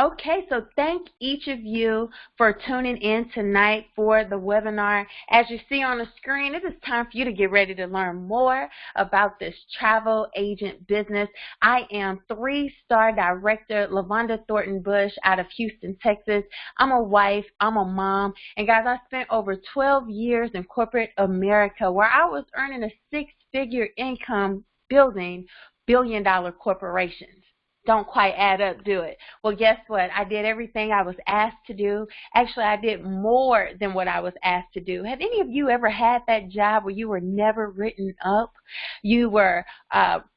Okay, so thank each of you for tuning in tonight for the webinar. As you see on the screen, it is time for you to get ready to learn more about this travel agent business. I am 3-star director LaVonda Thornton-Bush out of Houston, Texas. I'm a wife, I'm a mom, and guys, I spent over 12 years in corporate America where I was earning a 6-figure income building billion-dollar corporations. Don't quite add up, do it? Well, guess what? I did everything I was asked to do. Actually, I did more than what I was asked to do. Have any of you ever had that job where you were never written up? You were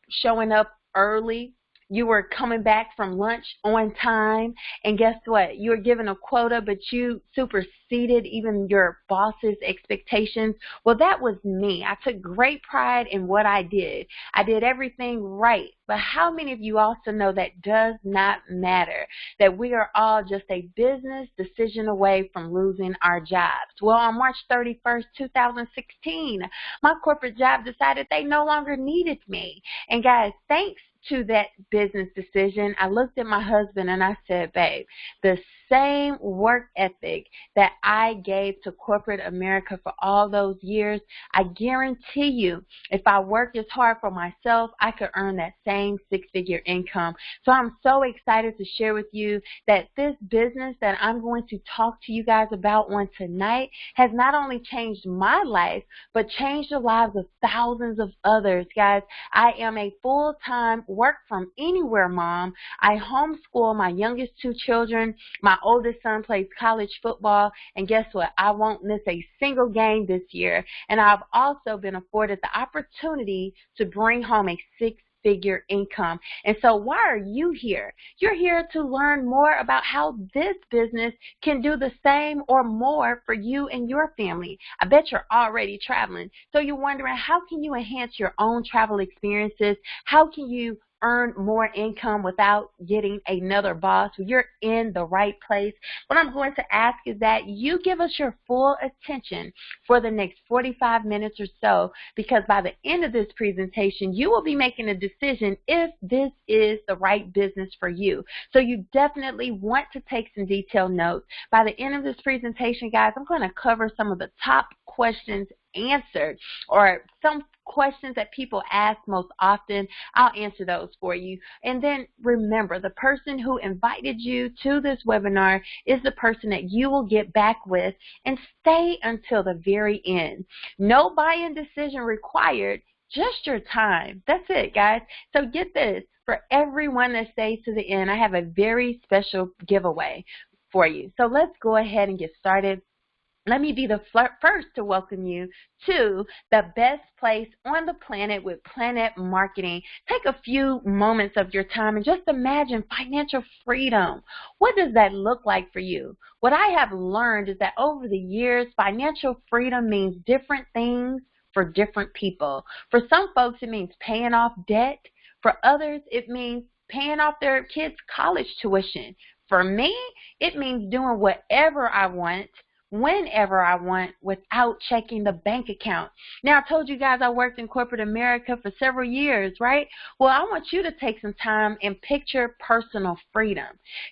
showing up early. You were coming back from lunch on time, and guess what? You were given a quota, but you superseded even your boss's expectations. Well, that was me. I took great pride in what I did. I did everything right. But how many of you also know that does not matter, that we are all just a business decision away from losing our jobs? Well, on March 31st, 2016, my corporate job decided they no longer needed me. And guys, thanks to that business decision, I looked at my husband and I said, babe, the same work ethic that I gave to corporate America for all those years, I guarantee you, if I worked as hard for myself, I could earn that same 6-figure income. So I'm so excited to share with you that this business that I'm going to talk to you guys about on tonight has not only changed my life, but changed the lives of thousands of others. Guys, I am a full-time work from anywhere mom. I homeschool my youngest 2 children. My oldest son plays college football, and guess what? I won't miss a single game this year. And I've also been afforded the opportunity to bring home a 6-figure income. And so why are you here? You're here to learn more about how this business can do the same or more for you and your family. I bet you're already traveling. So you're wondering, how can you enhance your own travel experiences? How can you earn more income without getting another boss? Well, you're in the right place. What I'm going to ask is that you give us your full attention for the next 45 minutes or so, because by the end of this presentation, you will be making a decision if this is the right business for you. So you definitely want to take some detailed notes. By the end of this presentation, guys, I'm going to cover some of the top questions answered, or some questions that people ask most often. I'll answer those for you. And then remember, the person who invited you to this webinar is the person that you will get back with, and stay until the very end. No buy-in decision required, just your time. That's it, guys. So get this, for everyone that stays to the end, I have a very special giveaway for you. So let's go ahead and get started. Let me be the first to welcome you to the best place on the planet with Planet Marketing. Take a few moments of your time and just imagine financial freedom. What does that look like for you? What I have learned is that over the years, financial freedom means different things for different people. For some folks, it means paying off debt. For others, it means paying off their kids' college tuition. For me, it means doing whatever I want, whenever I want, without checking the bank account. Now, I told you guys I worked in corporate America for several years, right? Well, I want you to take some time and picture personal freedom.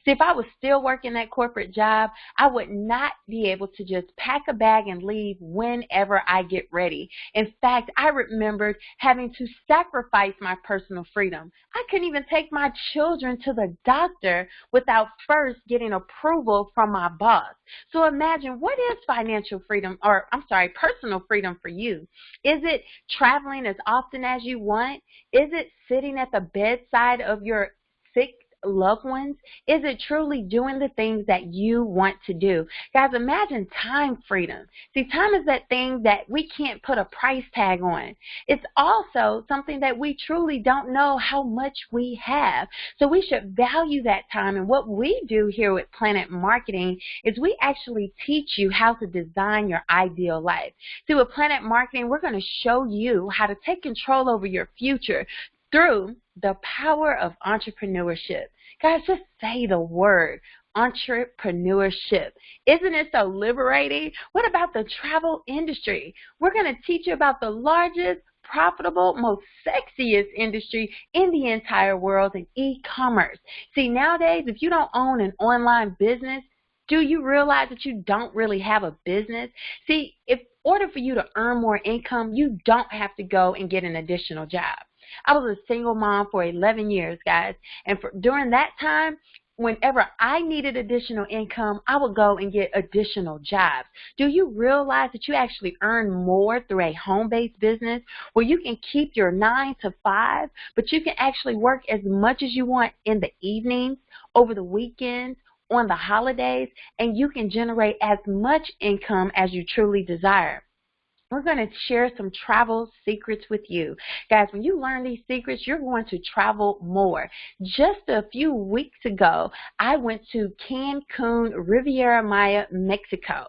See, if I was still working that corporate job, I would not be able to just pack a bag and leave whenever I get ready. In fact, I remembered having to sacrifice my personal freedom. I couldn't even take my children to the doctor without first getting approval from my boss. So imagine, what is financial freedom, or I'm sorry, personal freedom for you? Is it traveling as often as you want? Is it sitting at the bedside of your sick loved ones? Is it truly doing the things that you want to do? Guys, imagine time freedom. See, time is that thing that we can't put a price tag on. It's also something that we truly don't know how much we have. So we should value that time. And what we do here with Planet Marketing is we actually teach you how to design your ideal life. See, with Planet Marketing, we're going to show you how to take control over your future through the power of entrepreneurship. Guys, just say the word, entrepreneurship. Isn't it so liberating? What about the travel industry? We're going to teach you about the largest profitable, most sexiest industry in the entire world in e-commerce. See, nowadays, if you don't own an online business, do you realize that you don't really have a business? See, in order for you to earn more income, you don't have to go and get an additional job. I was a single mom for 11 years, guys, and during that time, whenever I needed additional income, I would go and get additional jobs. Do you realize that you actually earn more through a home-based business where you can keep your 9 to 5, but you can actually work as much as you want in the evenings, over the weekends, on the holidays, and you can generate as much income as you truly desire. We're going to share some travel secrets with you. Guys, when you learn these secrets, you're going to travel more. Just a few weeks ago, I went to Cancun, Riviera Maya, Mexico.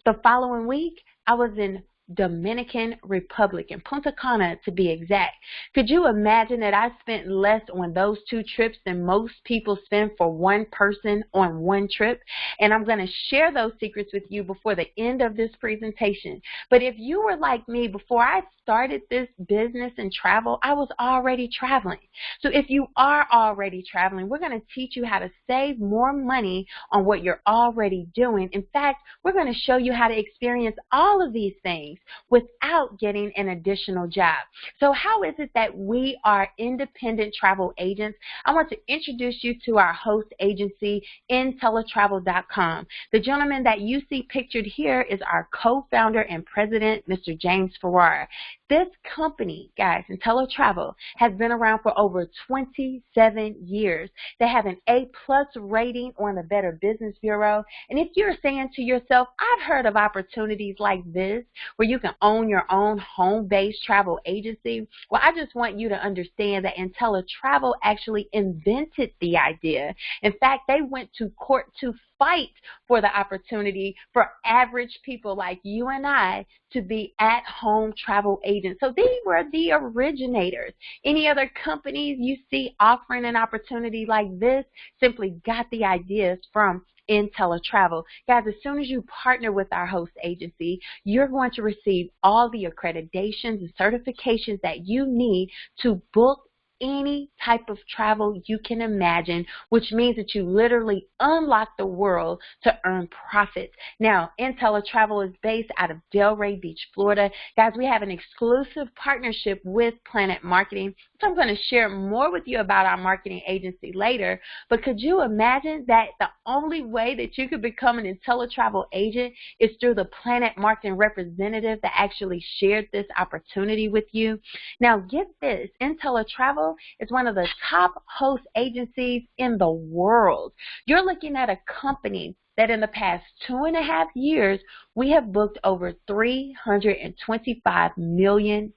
The following week, I was in Dominican Republic, in Punta Cana to be exact. Could you imagine that I spent less on those 2 trips than most people spend for one person on one trip? And I'm going to share those secrets with you before the end of this presentation. But if you were like me, before I started this business and travel, I was already traveling. So if you are already traveling, we're going to teach you how to save more money on what you're already doing. In fact, we're going to show you how to experience all of these things without getting an additional job. So how is it that we are independent travel agents? I want to introduce you to our host agency, IntelliTravel.com. The gentleman that you see pictured here is our co-founder and president, Mr. James Ferrara. This company, guys, IntelliTravel, has been around for over 27 years. They have an A+ rating on the Better Business Bureau. And if you're saying to yourself, I've heard of opportunities like this where you can own your own home-based travel agency, well, I just want you to understand that IntelliTravel actually invented the idea. In fact, they went to court to fight for the opportunity for average people like you and I to be at-home travel agents. So they were the originators. Any other companies you see offering an opportunity like this simply got the ideas from IntelliTravel. Guys, as soon as you partner with our host agency, you're going to receive all the accreditations and certifications that you need to book any type of travel you can imagine, which means that you literally unlock the world to earn profits. Now, IntelliTravel is based out of Delray Beach, Florida. Guys, we have an exclusive partnership with Planet Marketing. So I'm going to share more with you about our marketing agency later, but could you imagine that the only way that you could become an IntelliTravel agent is through the Planet Marketing representative that actually shared this opportunity with you? Now, get this, IntelliTravel is one of the top host agencies in the world. You're looking at a company that in the past 2.5 years, we have booked over $325 million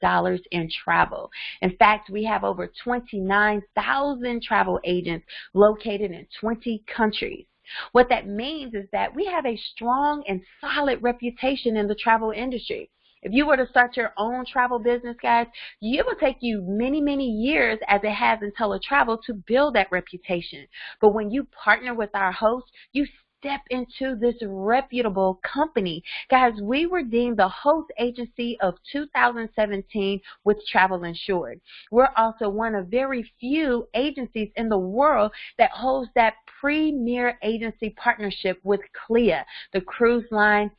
in travel. In fact, we have over 29,000 travel agents located in 20 countries. What that means is that we have a strong and solid reputation in the travel industry. If you were to start your own travel business, guys, it will take you many, many years, as it has in IntelliTravel, to build that reputation. But when you partner with our host, you step into this reputable company. Guys, we were deemed the host agency of 2017 with Travel Insured. We're also one of very few agencies in the world that holds that premier agency partnership with CLIA, the cruise line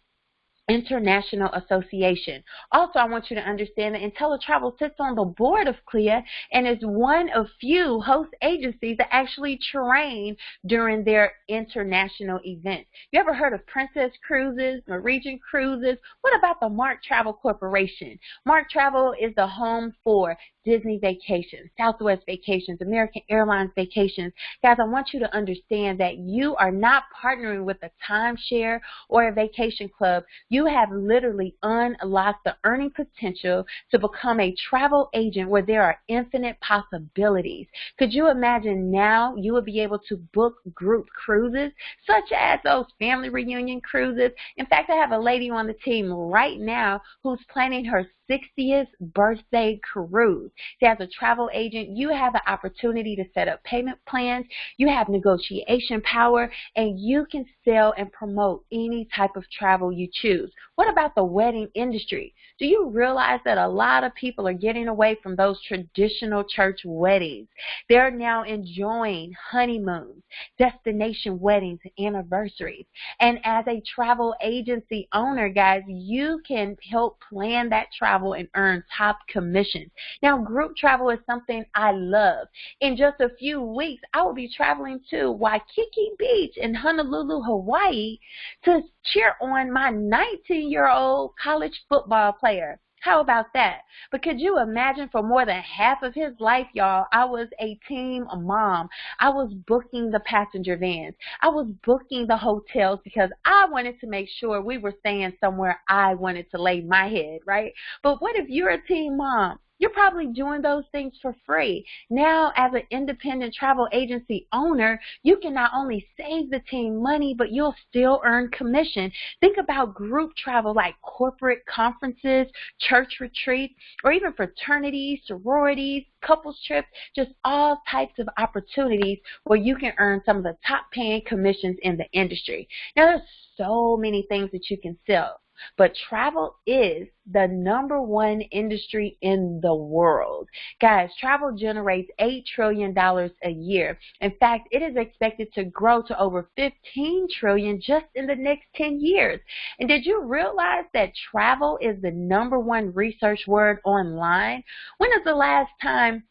International Association. Also, I want you to understand that IntelliTravel sits on the board of CLIA and is one of few host agencies that actually train during their international events. You ever heard of Princess Cruises, Norwegian Cruises? What about the Mark Travel Corporation? Mark Travel is the home for Disney Vacations, Southwest Vacations, American Airlines Vacations. Guys, I want you to understand that you are not partnering with a timeshare or a vacation club. You have literally unlocked the earning potential to become a travel agent where there are infinite possibilities. Could you imagine now you will be able to book group cruises, such as those family reunion cruises? In fact, I have a lady on the team right now who's planning her 60th birthday cruise. See, as a travel agent, you have the opportunity to set up payment plans, you have negotiation power, and you can sell and promote any type of travel you choose. What about the wedding industry? Do you realize that a lot of people are getting away from those traditional church weddings? They're now enjoying honeymoons, destination weddings, and anniversaries. And as a travel agency owner, guys, you can help plan that travel and earn top commissions. Now, group travel is something I love. In just a few weeks, I will be traveling to Waikiki Beach in Honolulu, Hawaii to cheer on my 19-year-old college football player. How about that? But could you imagine, for more than half of his life, y'all, I was a team mom. I was booking the passenger vans. I was booking the hotels because I wanted to make sure we were staying somewhere I wanted to lay my head, right? But what if you're a team mom? You're probably doing those things for free. Now, as an independent travel agency owner, you can not only save the team money, but you'll still earn commission. Think about group travel like corporate conferences, church retreats, or even fraternities, sororities, couples trips, just all types of opportunities where you can earn some of the top paying commissions in the industry. Now, there's so many things that you can sell. But travel is the #1 industry in the world. Guys, travel generates $8 trillion a year. In fact, it is expected to grow to over $15 trillion just in the next 10 years. And did you realize that travel is the #1 research word online? When is the last time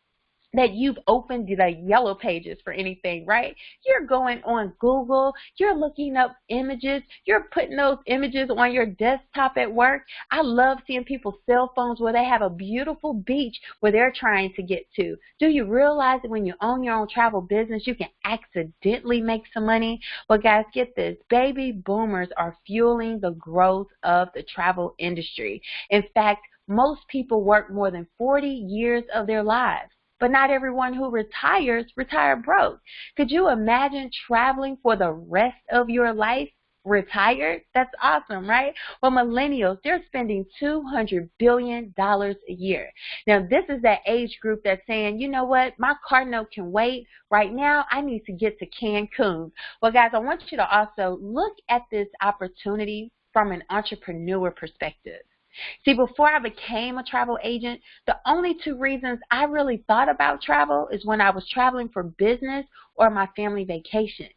that you've opened the yellow pages for anything, right? You're going on Google, you're looking up images, you're putting those images on your desktop at work. I love seeing people's cell phones where they have a beautiful beach where they're trying to get to. Do you realize that when you own your own travel business, you can accidentally make some money? Well, guys, get this. Baby boomers are fueling the growth of the travel industry. In fact, most people work more than 40 years of their lives. But not everyone who retires broke. Could you imagine traveling for the rest of your life retired? That's awesome, right? Well, millennials, they're spending $200 billion a year. Now, this is that age group that's saying, you know what, my car note can wait. Right now, I need to get to Cancun. Well, guys, I want you to also look at this opportunity from an entrepreneur perspective. See, before I became a travel agent, the only 2 reasons I really thought about travel is when I was traveling for business or my family vacation.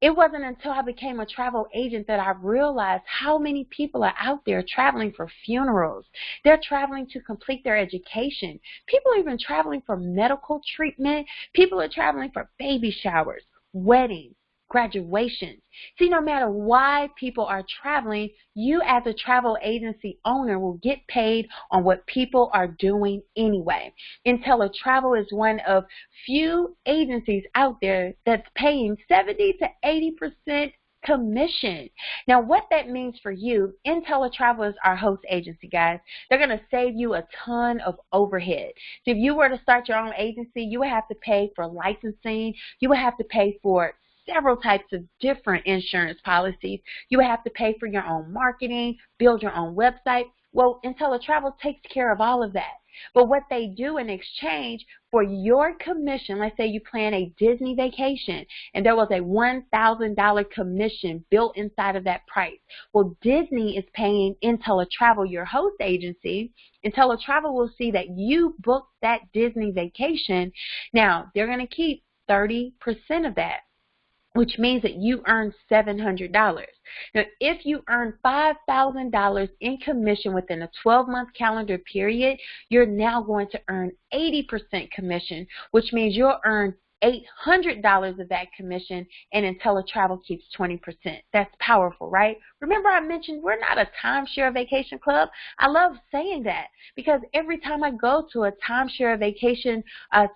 It wasn't until I became a travel agent that I realized how many people are out there traveling for funerals. They're traveling to complete their education. People are even traveling for medical treatment. People are traveling for baby showers, weddings, graduations. See, no matter why people are traveling, you as a travel agency owner will get paid on what people are doing anyway. IntelliTravel is one of few agencies out there that's paying 70 to 80% commission. Now, what that means for you, IntelliTravel is our host agency, guys. They're going to save you a ton of overhead. So if you were to start your own agency, you would have to pay for licensing. You would have to pay for several types of different insurance policies. You would have to pay for your own marketing, build your own website. Well, IntelliTravel takes care of all of that. But what they do in exchange for your commission, let's say you plan a Disney vacation and there was a $1,000 commission built inside of that price. Well, Disney is paying IntelliTravel, your host agency. IntelliTravel will see that you booked that Disney vacation. Now, they're going to keep 30% of that, which means that you earn $700. Now, if you earn $5,000 in commission within a 12-month calendar period, you're now going to earn 80% commission, which means you'll earn $800 of that commission, and IntelliTravel keeps 20%. That's powerful, right? Remember I mentioned we're not a timeshare vacation club? I love saying that because every time I go to a timeshare vacation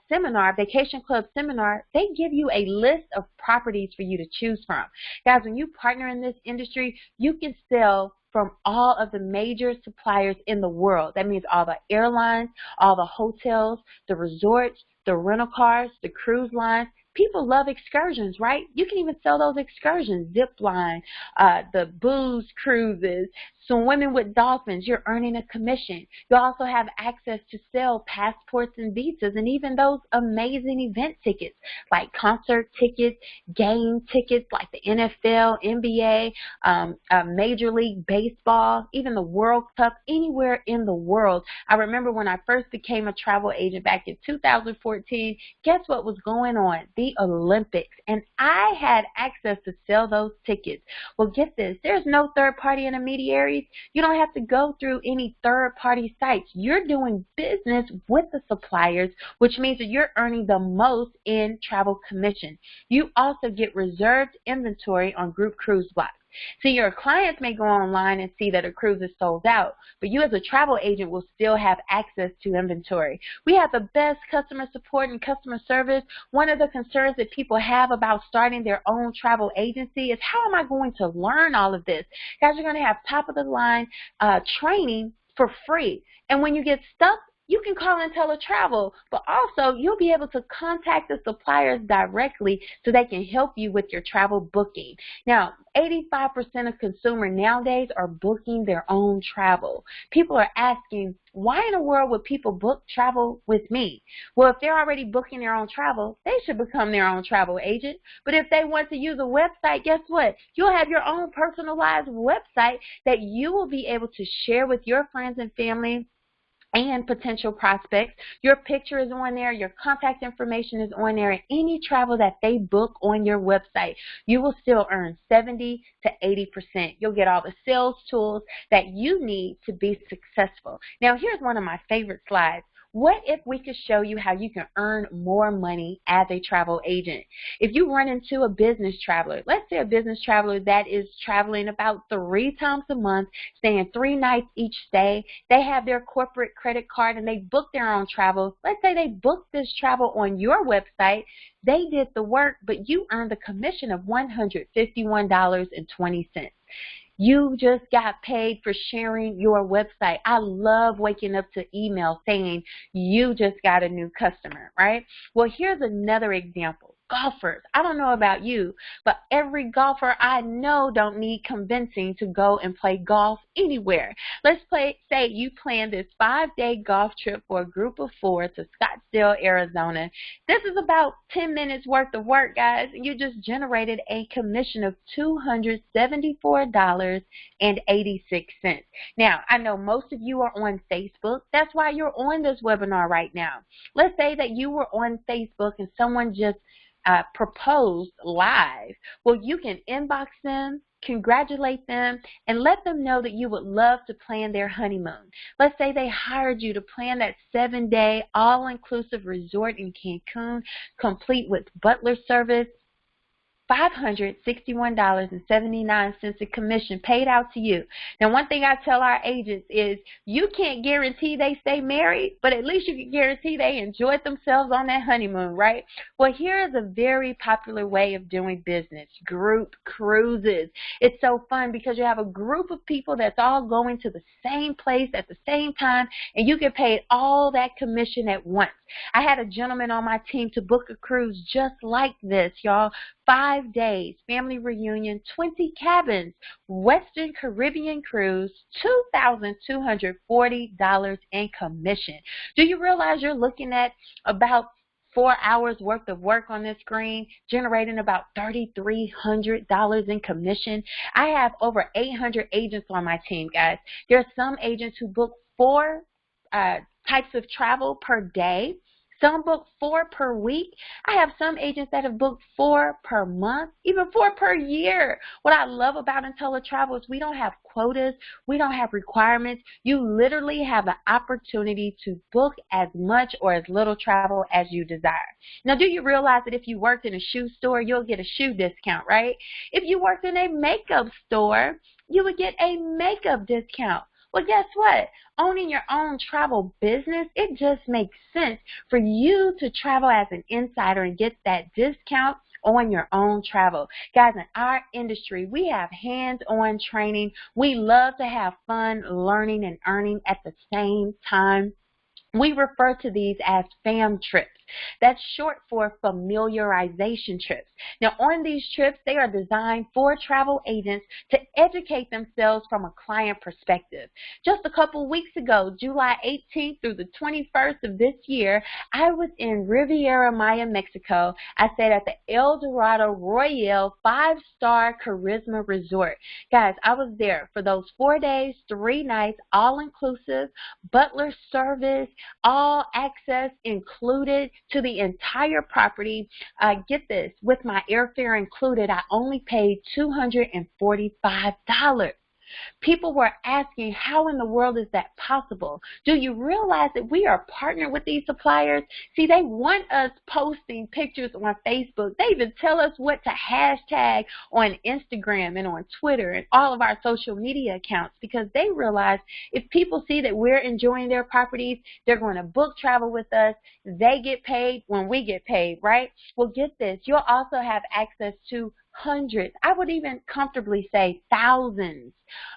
seminar, vacation club seminar, they give you a list of properties for you to choose from. Guys, when you partner in this industry, you can sell from all of the major suppliers in the world. That means all the airlines, all the hotels, the resorts, the rental cars, the cruise lines. People love excursions, right? You can even sell those excursions, zip line, the booze cruises, Swimming with dolphins, you're earning a commission. You also have access to sell passports and visas and even those amazing event tickets like concert tickets, game tickets like the NFL, NBA, Major League Baseball, even the World Cup, anywhere in the world. I remember when I first became a travel agent back in 2014, guess what was going on? The Olympics. And I had access to sell those tickets. Well, get this. There's no third-party intermediaries. You don't have to go through any third-party sites. You're doing business with the suppliers, which means that you're earning the most in travel commission. You also get reserved inventory on group cruise blocks. See, your clients may go online and see that a cruise is sold out, but you as a travel agent will still have access to inventory. We have the best customer support and customer service. One of the concerns that people have about starting their own travel agency is, how am I going to learn all of this? Guys, you're going to have top-of-the-line training for free. And when you get stuck, you can call IntelliTravel, but also you'll be able to contact the suppliers directly so they can help you with your travel booking. Now, 85% of consumers nowadays are booking their own travel. People are asking, why in the world would people book travel with me? Well, if they're already booking their own travel, they should become their own travel agent. But if they want to use a website, guess what? You'll have your own personalized website that you will be able to share with your friends and family and potential prospects. Your picture is on there, your contact information is on there, and any travel that they book on your website, you will still earn 70 to 80%. You'll get all the sales tools that you need to be successful. Now, here's one of my favorite slides. What if we could show you how you can earn more money as a travel agent? If you run into a business traveler, let's say a business traveler that is traveling about 3 times a month, staying 3 nights each stay, they have their corporate credit card and they book their own travel. Let's say they booked this travel on your website. They did the work, but you earned a commission of $151.20. You just got paid for sharing your website. I love waking up to email saying you just got a new customer, right? Well, here's another example. Golfers. I don't know about you, but every golfer I know don't need convincing to go and play golf anywhere. Let's say you plan this 5-day golf trip for a group of 4 to Scottsdale, Arizona. This is about 10 minutes worth of work, guys. You just generated a commission of $274.86. Now, I know most of you are on Facebook. That's why you're on this webinar right now. Let's say that you were on Facebook and someone just proposed live. Well, you can inbox them, congratulate them, and let them know that you would love to plan their honeymoon. Let's say they hired you to plan that 7-day all-inclusive resort in Cancun, complete with butler service, $561.79 in commission paid out to you. Now, one thing I tell our agents is you can't guarantee they stay married, but at least you can guarantee they enjoyed themselves on that honeymoon, right? Well, here is a very popular way of doing business, group cruises. It's so fun because you have a group of people that's all going to the same place at the same time, and you get paid all that commission at once. I had a gentleman on my team to book a cruise just like this, y'all. 5 days, family reunion, 20 cabins, Western Caribbean cruise, $2,240 in commission. Do you realize you're looking at about 4 hours worth of work on this screen, generating about $3,300 in commission? I have over 800 agents on my team, guys. There are some agents who book 4 types of travel per day. Some book 4 per week. I have some agents that have booked 4 per month, even 4 per year. What I love about IntelliTravel is we don't have quotas. We don't have requirements. You literally have the opportunity to book as much or as little travel as you desire. Now, do you realize that if you worked in a shoe store, you'll get a shoe discount, right? If you worked in a makeup store, you would get a makeup discount. Well, guess what? Owning your own travel business, it just makes sense for you to travel as an insider and get that discount on your own travel. Guys, in our industry, we have hands-on training. We love to have fun learning and earning at the same time. We refer to these as fam trips. That's short for familiarization trips. Now, on these trips, they are designed for travel agents to educate themselves from a client perspective. Just a couple weeks ago, July 18th through the 21st of this year, I was in Riviera Maya, Mexico. I stayed at the El Dorado Royale 5-star Charisma Resort. Guys, I was there for those 4 days, 3 nights, all inclusive, butler service, all access included to the entire property. Get this, with my airfare included, I only paid $245. People were asking, how in the world is that possible? Do you realize that we are partnered with these suppliers? See, they want us posting pictures on Facebook. They even tell us what to hashtag on Instagram and on Twitter and all of our social media accounts, because they realize if people see that we're enjoying their properties, they're going to book travel with us. They get paid when we get paid, right? Well, get this. You'll also have access to hundreds, I would even comfortably say thousands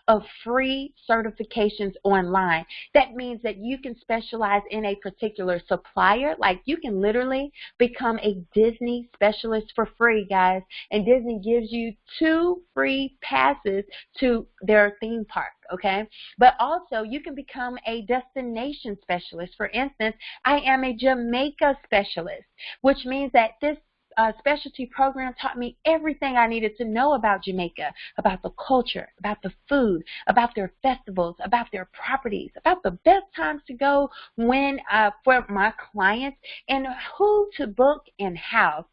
of free certifications online. That means that you can specialize in a particular supplier. Like, you can literally become a Disney specialist for free, guys. And Disney gives you 2 free passes to their theme park, okay? But also, you can become a destination specialist. For instance, I am a Jamaica specialist, which means that this specialty program taught me everything I needed to know about Jamaica, about the culture, about the food, about their festivals, about their properties, about the best times to go when for my clients, and who to book and how.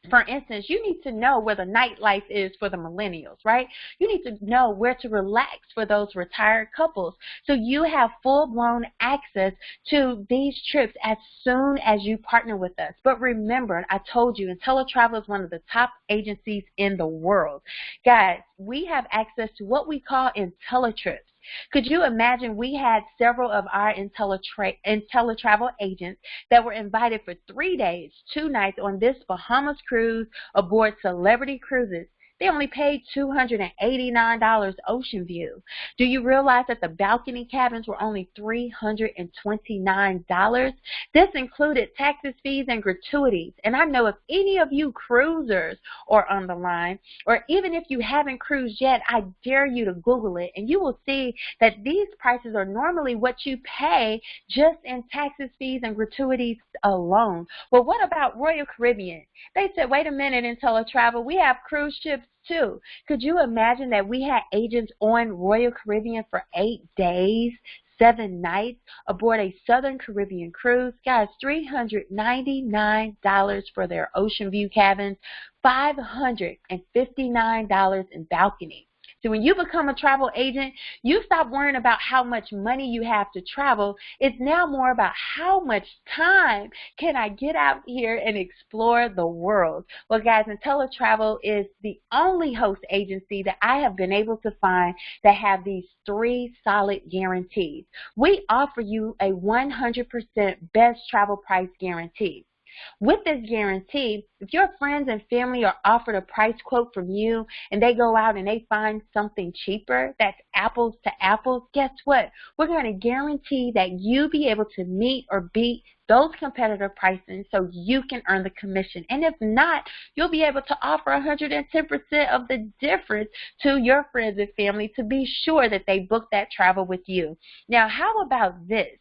For instance, you need to know where the nightlife is for the millennials, right? You need to know where to relax for those retired couples. So you have full-blown access to these trips as soon as you partner with us. But remember, I told you, IntelliTravel is one of the top agencies in the world. Guys, we have access to what we call IntelliTrips. Could you imagine we had several of our IntelliTravel agents that were invited for 3 days, 2 nights on this Bahamas cruise aboard Celebrity Cruises. They only paid $289 ocean view. Do you realize that the balcony cabins were only $329? This included taxes, fees, and gratuities. And I know if any of you cruisers are on the line, or even if you haven't cruised yet, I dare you to Google it, and you will see that these prices are normally what you pay just in taxes, fees, and gratuities alone. Well, what about Royal Caribbean? They said, wait a minute, IntelliTravel, we have cruise ships too. Could you imagine that we had agents on Royal Caribbean for 8 days, 7 nights aboard a Southern Caribbean cruise? Guys, $399 for their ocean view cabins, $559 in balcony. So when you become a travel agent, you stop worrying about how much money you have to travel. It's now more about how much time can I get out here and explore the world. Well, guys, IntelliTravel is the only host agency that I have been able to find that have these 3 solid guarantees. We offer you a 100% best travel price guarantee. With this guarantee, if your friends and family are offered a price quote from you and they go out and they find something cheaper that's apples to apples, guess what? We're going to guarantee that you be able to meet or beat those competitive pricing so you can earn the commission. And if not, you'll be able to offer 110% of the difference to your friends and family to be sure that they book that travel with you. Now, how about this?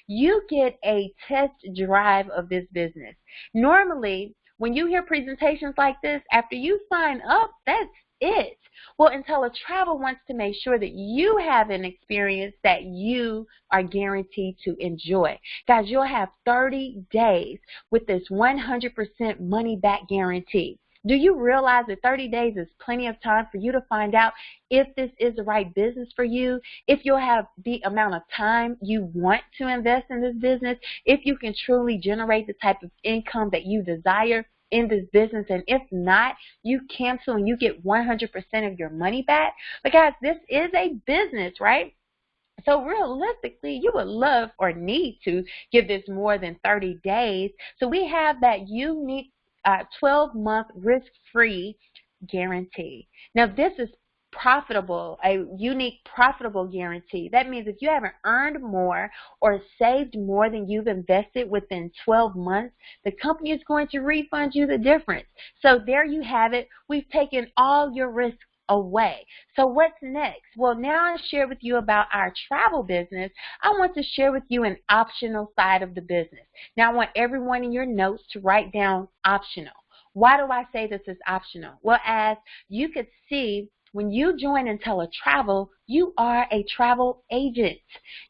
You get a test drive of this business. Normally, when you hear presentations like this, after you sign up, that's it. Well, IntelliTravel wants to make sure that you have an experience that you are guaranteed to enjoy. Guys, you'll have 30 days with this 100% money-back guarantee. Do you realize that 30 days is plenty of time for you to find out if this is the right business for you, if you'll have the amount of time you want to invest in this business, if you can truly generate the type of income that you desire in this business, and if not, you cancel and you get 100% of your money back? But guys, this is a business, right? So realistically, you would love or need to give this more than 30 days. So we have that unique 12-month risk-free guarantee. Now, this is a unique profitable guarantee. That means if you haven't earned more or saved more than you've invested within 12 months, the company is going to refund you the difference. So there you have it. We've taken all your risks away. So what's next? Well, now I share with you about our travel business. I want to share with you an optional side of the business. Now I want everyone in your notes to write down optional. Why do I say this is optional? Well, as you could see, when you join IntelliTravel, you are a travel agent.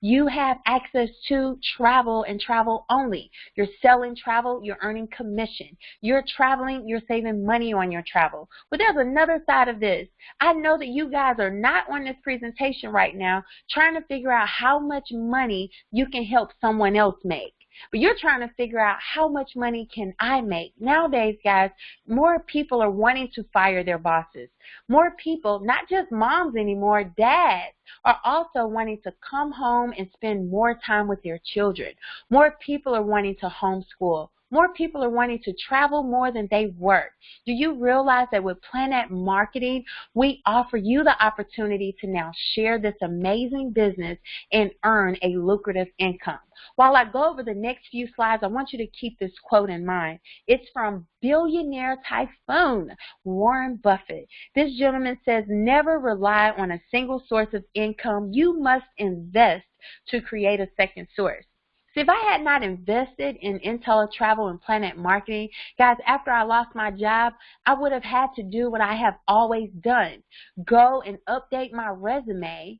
You have access to travel and travel only. You're selling travel, you're earning commission. You're traveling, you're saving money on your travel. But there's another side of this. I know that you guys are not on this presentation right now trying to figure out how much money you can help someone else make. But you're trying to figure out how much money can I make. Nowadays, guys, more people are wanting to fire their bosses. More people, not just moms anymore, dads, are also wanting to come home and spend more time with their children. More people are wanting to homeschool. More people are wanting to travel more than they work. Do you realize that with Planet Marketing, we offer you the opportunity to now share this amazing business and earn a lucrative income? While I go over the next few slides, I want you to keep this quote in mind. It's from billionaire typhoon Warren Buffett. This gentleman says, never rely on a single source of income. You must invest to create a second source. See, if I had not invested in IntelliTravel and Planet Marketing, guys, after I lost my job, I would have had to do what I have always done. Go and update my resume,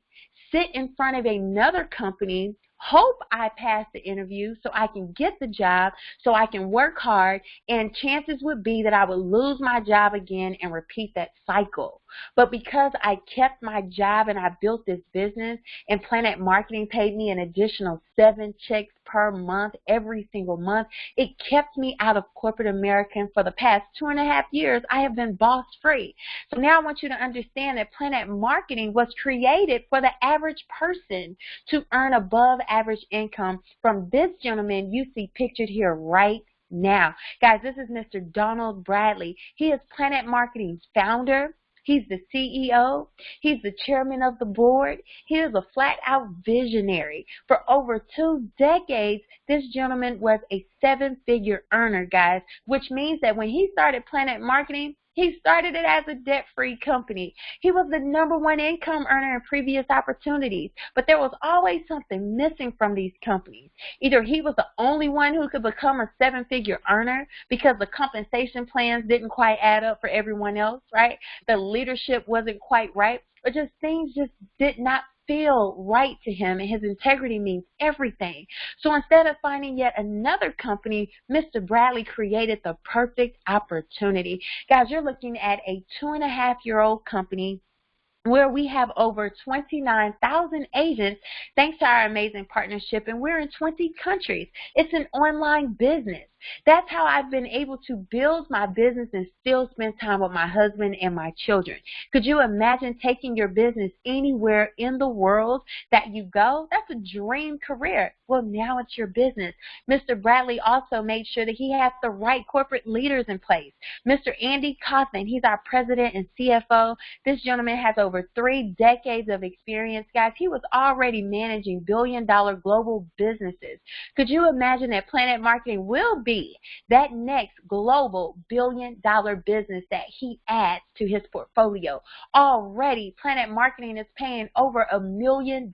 sit in front of another company, hope I pass the interview so I can get the job, so I can work hard, and chances would be that I would lose my job again and repeat that cycle. But because I kept my job and I built this business, and Planet Marketing paid me an additional 7 checks per month, every single month, it kept me out of corporate America. And for the past 2.5 years, I have been boss free. So now I want you to understand that Planet Marketing was created for the average person to earn above average income from this gentleman you see pictured here right now. Guys, this is Mr. Donald Bradley. He is Planet Marketing's founder. He's the CEO. He's the chairman of the board. He is a flat-out visionary. For over 2 decades, this gentleman was a 7-figure earner, guys, which means that when he started Planet Marketing, he started it as a debt-free company. He was the #1 income earner in previous opportunities, but there was always something missing from these companies. Either he was the only one who could become a 7-figure earner because the compensation plans didn't quite add up for everyone else, right? The leadership wasn't quite right, or just things just did not feel right to him, and his integrity means everything. So instead of finding yet another company, Mr. Bradley created the perfect opportunity. Guys, you're looking at a 2.5-year-old company where we have over 29,000 agents thanks to our amazing partnership, and we're in 20 countries. It's an online business. That's how I've been able to build my business and still spend time with my husband and my children. Could you imagine taking your business anywhere in the world that you go? That's a dream career. Well, now it's your business. Mr. Bradley also made sure that he has the right corporate leaders in place. Mr. Andy Kaufman, he's our president and CFO. This gentleman has over 3 decades of experience. Guys, he was already managing billion-dollar global businesses. Could you imagine that Planet Marketing will be that next global billion-dollar business that he adds to his portfolio? Already, Planet Marketing is paying over $1 million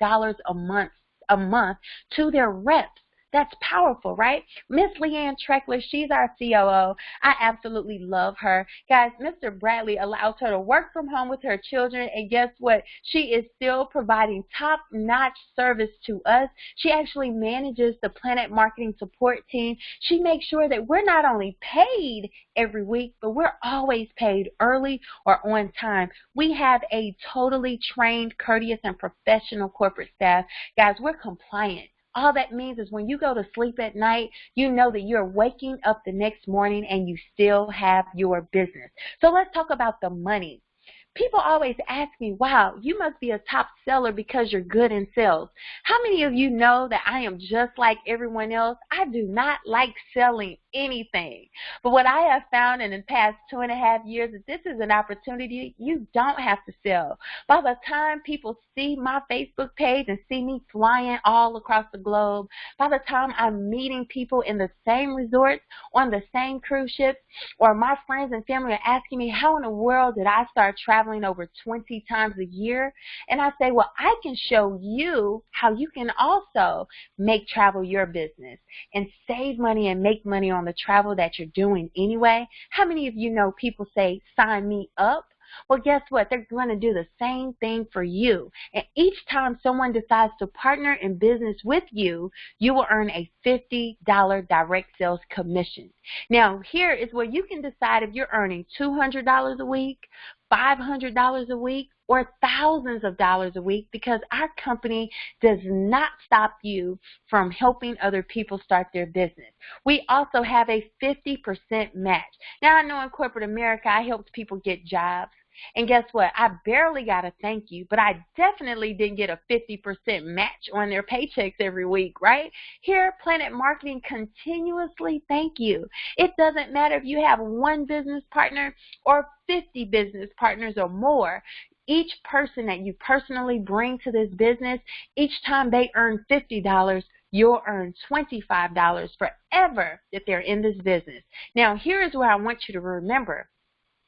a month to their reps. That's powerful, right? Miss Leanne Treckler, she's our COO. I absolutely love her. Guys, Mr. Bradley allows her to work from home with her children, and guess what? She is still providing top-notch service to us. She actually manages the Planet Marketing support team. She makes sure that we're not only paid every week, but we're always paid early or on time. We have a totally trained, courteous, and professional corporate staff. Guys, we're compliant. All that means is when you go to sleep at night, you know that you're waking up the next morning and you still have your business. So let's talk about the money. People always ask me, wow, you must be a top seller because you're good in sales. How many of you know that I am just like everyone else? I do not like selling anything. But what I have found in the past 2.5 years is this is an opportunity you don't have to sell. By the time people see my Facebook page and see me flying all across the globe, by the time I'm meeting people in the same resorts, on the same cruise ships, or my friends and family are asking me, how in the world did I start traveling over 20 times a year? And I say, well, I can show you how you can also make travel your business and save money and make money on the travel that you're doing anyway. How many of you know people say, sign me up? Well, guess what? They're going to do the same thing for you. And each time someone decides to partner in business with you, you will earn a $50 direct sales commission. Now, here is where you can decide if you're earning $200 a week, $500 a week, or thousands of dollars a week, because our company does not stop you from helping other people start their business. We also have a 50% match. Now, I know in corporate America, I helped people get jobs. And guess what? I barely got a thank you, but I definitely didn't get a 50% match on their paychecks every week, right? Here, Planet Marketing continuously thank you. It doesn't matter if you have one business partner or 50 business partners or more. Each person that you personally bring to this business, each time they earn $50, you'll earn $25 forever that they're in this business. Now, here is where I want you to remember.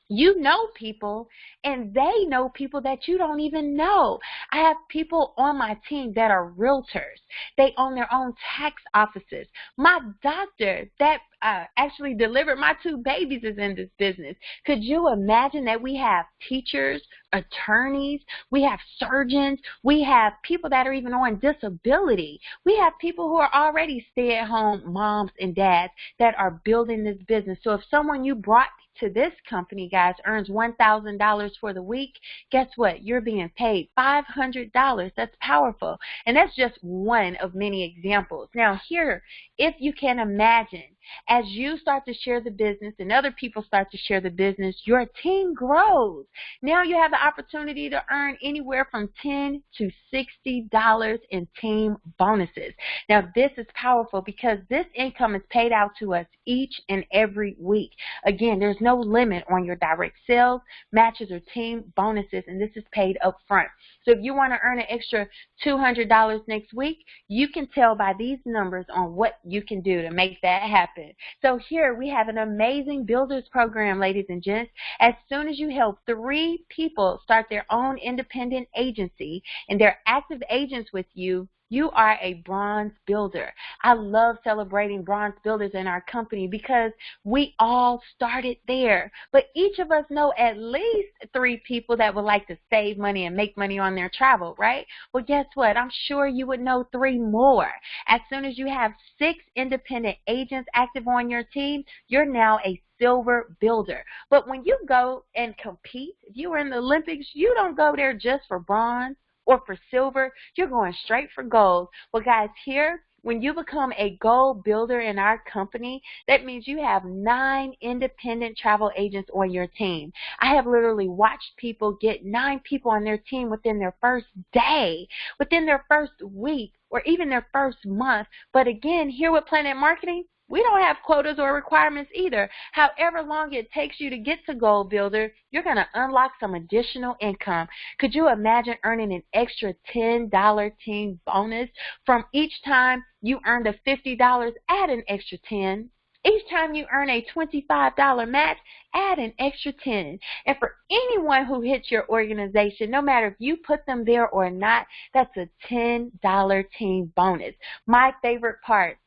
You know people, and they know people that you don't even know. I have people on my team that are realtors. They own their own tax offices. My doctor that actually delivered my 2 babies is in this business. Could you imagine that we have teachers, attorneys, we have surgeons, we have people that are even on disability. We have people who are already stay-at-home moms and dads that are building this business. So if someone you brought to this company, guys, earns $1,000 for the week, guess what? You're being paid $500. That's powerful. And that's just one of many examples. Now here, if you can imagine, as you start to share the business and other people start to share the business, your team grows. Now you have the opportunity to earn anywhere from $10 to $60 in team bonuses. Now this is powerful because this income is paid out to us each and every week. Again, there's no limit on your direct sales, matches, or team bonuses, and this is paid up front. So if you want to earn an extra $200 next week, you can tell by these numbers on what you can do to make that happen. So here we have an amazing builders program, ladies and gents. As soon as you help 3 people start their own independent agency and they're active agents with you, you are a bronze builder. I love celebrating bronze builders in our company because we all started there. But each of us know at least 3 people that would like to save money and make money on their travel, right? Well, guess what? I'm sure you would know 3 more. As soon as you have 6 independent agents active on your team, you're now a silver builder. But when you go and compete, if you were in the Olympics, you don't go there just for bronze or for silver. You're going straight for gold. Well, guys, here, when you become a gold builder in our company, that means you have 9 independent travel agents on your team. I have literally watched people get 9 people on their team within their first day, within their first week, or even their first month. But again, here with Planet Marketing, we don't have quotas or requirements either. However long it takes you to get to Gold Builder, you're going to unlock some additional income. Could you imagine earning an extra $10 team bonus from each time you earned a $50, add an extra $10. Each time you earn a $25 match, add an extra $10. And for anyone who hits your organization, no matter if you put them there or not, that's a $10 team bonus. My favorite part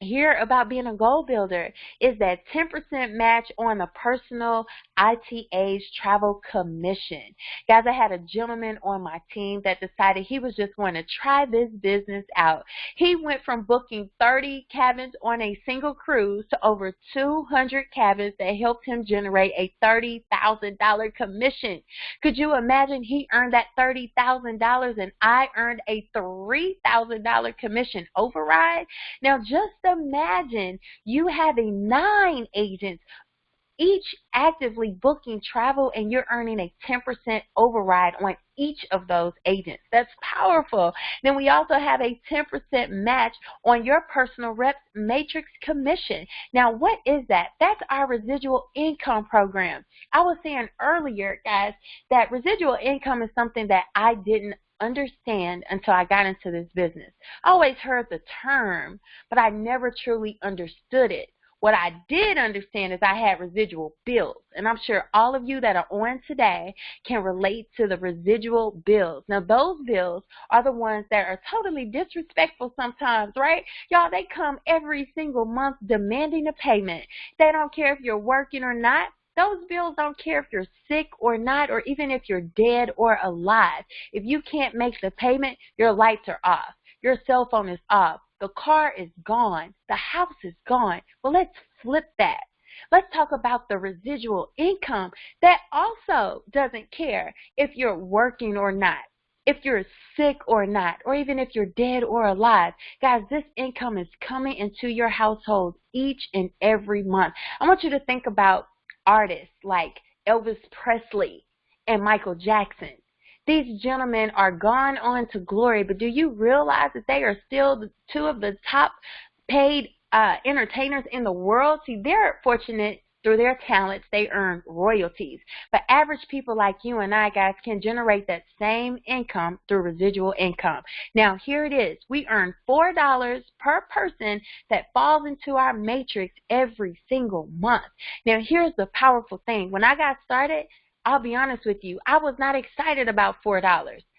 here about being a goal builder is that 10% match on the personal ITA's travel commission. Guys, I had a gentleman on my team that decided he was just going to try this business out. He went from booking 30 cabins on a single cruise to over 200 cabins that helped him generate a $30,000 commission. Could you imagine he earned that $30,000 and I earned a $3,000 commission override? Now, just imagine you having 9 agents, each actively booking travel, and you're earning a 10% override on each of those agents. That's powerful. Then we also have a 10% match on your personal reps matrix commission. Now, what is that? That's our residual income program. I was saying earlier, guys, that residual income is something that I didn't understand until I got into this business. I always heard the term, but I never truly understood it. What I did understand is I had residual bills, and I'm sure all of you that are on today can relate to the residual bills. Now, those bills are the ones that are totally disrespectful sometimes, right? Y'all, they come every single month demanding a payment. They don't care if you're working or not. Those bills don't care if you're sick or not, or even if you're dead or alive. If you can't make the payment, your lights are off. Your cell phone is off. The car is gone. The house is gone. Well, let's flip that. Let's talk about the residual income that also doesn't care if you're working or not, if you're sick or not, or even if you're dead or alive. Guys, this income is coming into your household each and every month. I want you to think about artists like Elvis Presley and Michael Jackson. These gentlemen are gone on to glory, but do you realize that they are still two of the top paid entertainers in the world? See, they're fortunate through their talents. They earn royalties. But average people like you and I, guys, can generate that same income through residual income. Now, here it is. We earn $4 per person that falls into our matrix every single month. Now, here's the powerful thing. When I got started, I'll be honest with you, I was not excited about $4.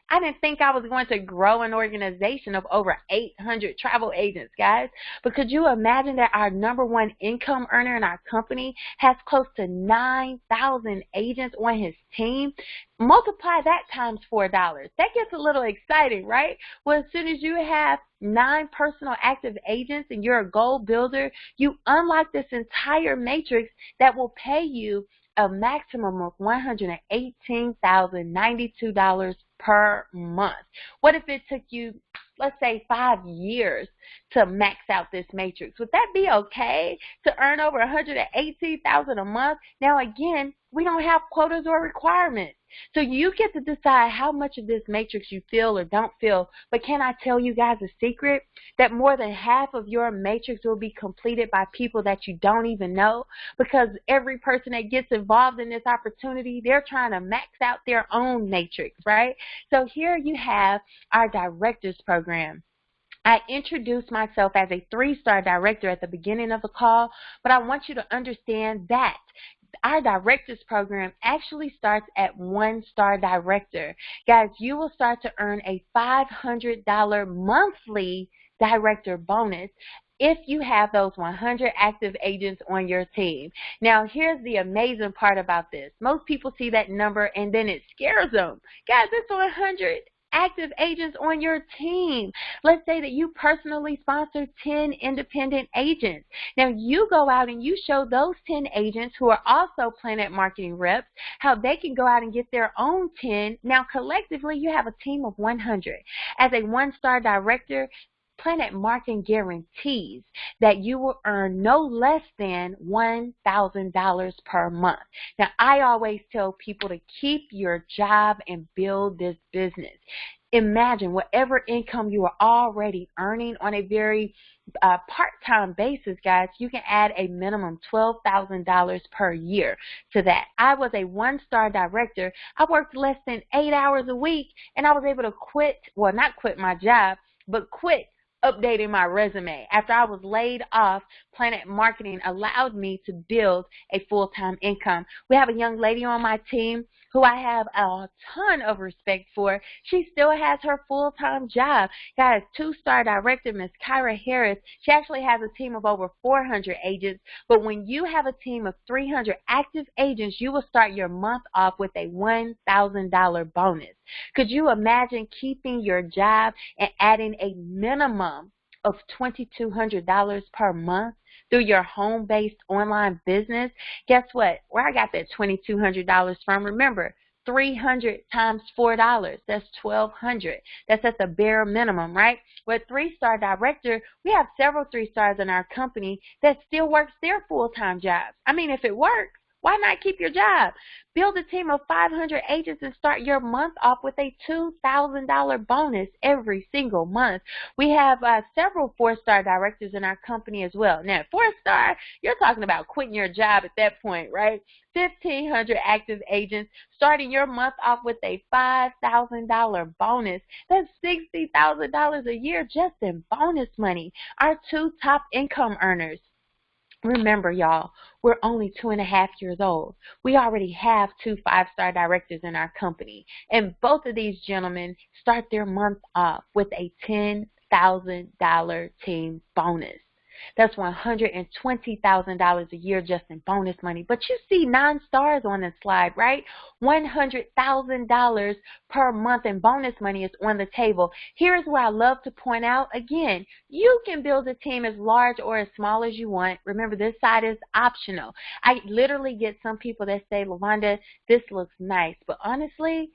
I didn't think I was going to grow an organization of over 800 travel agents, guys. But could you imagine that our #1 income earner in our company has close to 9,000 agents on his team? Multiply that times $4. That gets a little exciting, right? Well, as soon as you have 9 personal active agents and you're a goal builder, you unlock this entire matrix that will pay you a maximum of $118,092 per month. What if it took you, let's say, 5 years to max out this matrix? Would that be okay to earn over $118,000 a month? Now, again, we don't have quotas or requirements. So you get to decide how much of this matrix you feel or don't feel. But can I tell you guys a secret? That more than half of your matrix will be completed by people that you don't even know, because every person that gets involved in this opportunity, they're trying to max out their own matrix, right? So here you have our directors program. I introduced myself as a 3-star director at the beginning of the call, but I want you to understand that our directors program actually starts at 1-star director. Guys, you will start to earn a $500 monthly director bonus if you have those 100 active agents on your team. Now, here's the amazing part about this. Most people see that number and then it scares them. Guys, it's 100 active agents on your team. Let's say that you personally sponsor 10 independent agents. Now, you go out and you show those 10 agents who are also Planet Marketing reps how they can go out and get their own 10. Now, collectively, you have a team of 100. As a 1-star director, Planet Marketing guarantees that you will earn no less than $1,000 per month. Now, I always tell people to keep your job and build this business. Imagine whatever income you are already earning on a very part-time basis, guys, you can add a minimum $12,000 per year to that. I was a 1-star director. I worked less than 8 hours a week, and I was able to quit, well, not quit my job, but quit updating my resume. After I was laid off, Planet Marketing allowed me to build a full-time income. We have a young lady on my team who I have a ton of respect for. She still has her full-time job. Guys, 2-star director, Miss Kyra Harris, she actually has a team of over 400 agents. But when you have a team of 300 active agents, you will start your month off with a $1,000 bonus. Could you imagine keeping your job and adding a minimum of $2,200 per month through your home-based online business? Guess what? Where I got that $2,200 from, remember, 300 times $4, that's $1,200. That's at the bare minimum, right? With 3-star director, we have several 3-stars in our company that still works their full-time jobs. I mean, if it works, Why not keep your job? Build a team of 500 agents and start your month off with a $2,000 bonus every single month. We have several 4-star directors in our company as well. Now, 4-star, you're talking about quitting your job at that point, right? 1,500 active agents, starting your month off with a $5,000 bonus. That's $60,000 a year just in bonus money. Our 2 top income earners. Remember, y'all, we're only 2.5 years old. We already have 2 5-star directors in our company. And both of these gentlemen start their month off with a $10,000 team bonus. That's $120,000 a year just in bonus money. But you see 9 stars on this slide, right? $100,000 per month in bonus money is on the table. Here's where I love to point out, again, you can build a team as large or as small as you want. Remember, this side is optional. I literally get some people that say, LaVonda, this looks nice. But honestly,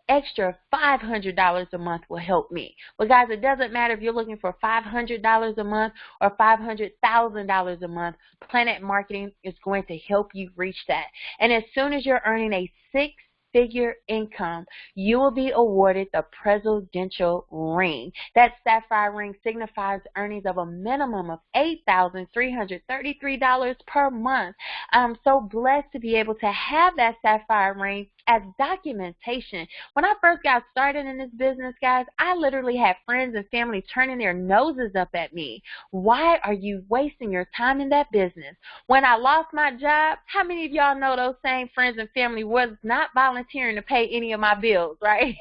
extra $500 a month will help me. But guys, it doesn't matter if you're looking for $500 a month or $500,000 a month. Planet Marketing is going to help you reach that. And as soon as you're earning a 6-figure income, you will be awarded the presidential ring. That sapphire ring signifies earnings of a minimum of $8,333 per month. I'm so blessed to be able to have that sapphire ring as documentation. When I first got started in this business, guys, I literally had friends and family turning their noses up at me. Why are you wasting your time in that business? When I lost my job, how many of y'all know those same friends and family was not volunteering to pay any of my bills, right?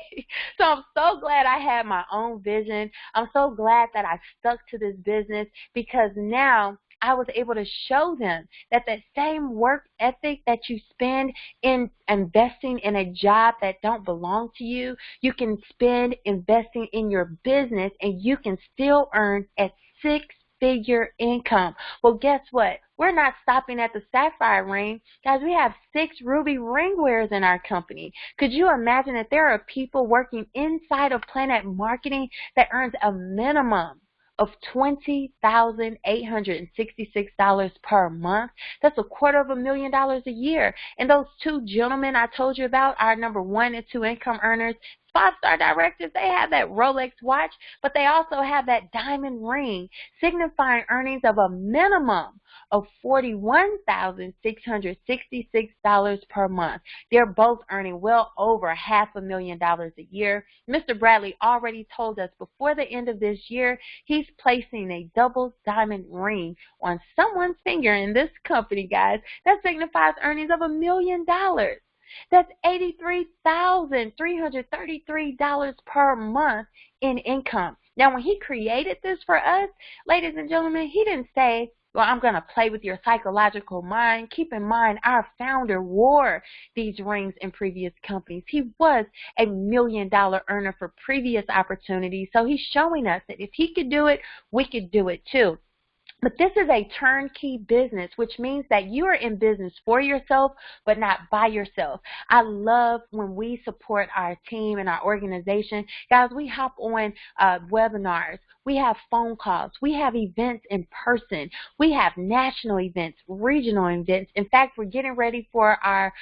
So I'm so glad I had my own vision. I'm so glad that I stuck to this business, because now I was able to show them that that same work ethic that you spend in investing in a job that don't belong to you, you can spend investing in your business, and you can still earn a 6-figure income. Well, guess what? We're not stopping at the sapphire ring. Guys, we have 6 ruby ring wearers in our company. Could you imagine that there are people working inside of Planet Marketing that earns a minimum of $20,866 per month? That's $250,000 a year. And those 2 gentlemen I told you about, our number 1 and 2 income earners, 5-star directors, they have that Rolex watch, but they also have that diamond ring, signifying earnings of a minimum of $41,666 per month. They're both earning well over $500,000 a year. Mr. Bradley already told us before the end of this year, he's placing a double diamond ring on someone's finger in this company, guys. That signifies earnings of $1 million. That's $83,333 per month in income. Now, when he created this for us, ladies and gentlemen, he didn't say, well, I'm going to play with your psychological mind. Keep in mind, our founder wore these rings in previous companies. He was a $1 million earner for previous opportunities. So he's showing us that if he could do it, we could do it too. But this is a turnkey business, which means that you are in business for yourself, but not by yourself. I love when we support our team and our organization. Guys, we hop on webinars. We have phone calls. We have events in person. We have national events, regional events. In fact, we're getting ready for our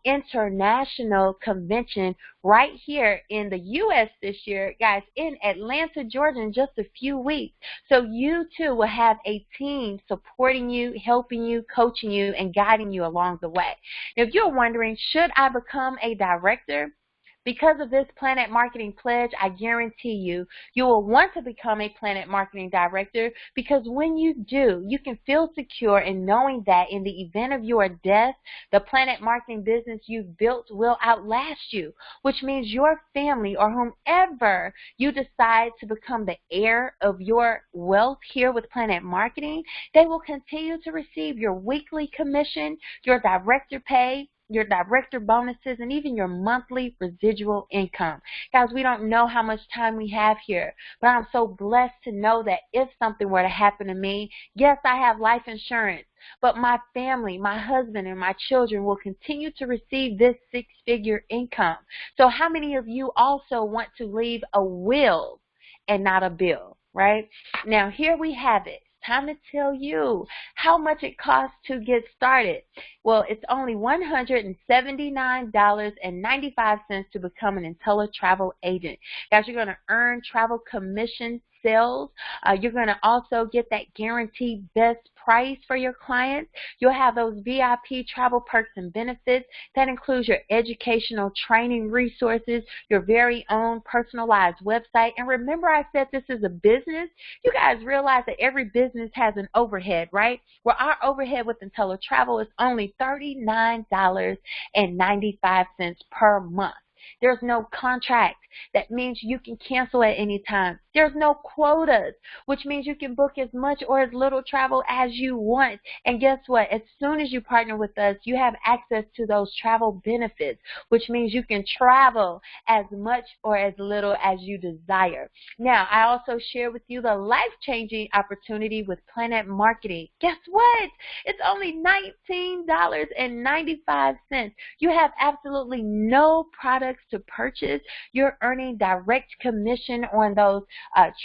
international convention right here in the U.S. this year, guys, in Atlanta, Georgia, in just a few weeks. So you too will have a team supporting you, helping you, coaching you, and guiding you along the way. Now, if you're wondering, should I become a director? Because of this Planet Marketing Pledge, I guarantee you, you will want to become a Planet Marketing Director, because when you do, you can feel secure in knowing that in the event of your death, the Planet Marketing business you've built will outlast you, which means your family or whomever you decide to become the heir of your wealth here with Planet Marketing, they will continue to receive your weekly commission, your director pay, your director bonuses, and even your monthly residual income. Guys, we don't know how much time we have here, but I'm so blessed to know that if something were to happen to me, yes, I have life insurance, but my family, my husband, and my children will continue to receive this 6-figure income. So how many of you also want to leave a will and not a bill, right? Now, here we have it. time to tell you how much it costs to get started. Well, it's only $179.95 to become an IntelliTravel agent. Guys, you're going to earn travel commission sales. You're going to also get that guaranteed best price for your clients. You'll have those VIP travel perks and benefits. That includes your educational training resources, your very own personalized website. And remember, I said this is a business. You guys realize that every business has an overhead, right? Well, our overhead with IntelliTravel is only $39.95 per month. There's no contract. That means you can cancel at any time. There's no quotas, which means you can book as much or as little travel as you want. And guess what? As soon as you partner with us, you have access to those travel benefits, which means you can travel as much or as little as you desire. Now, I also share with you the life-changing opportunity with Planet Marketing. Guess what? It's only $19.95. You have absolutely no products to purchase. You're earning direct commission on those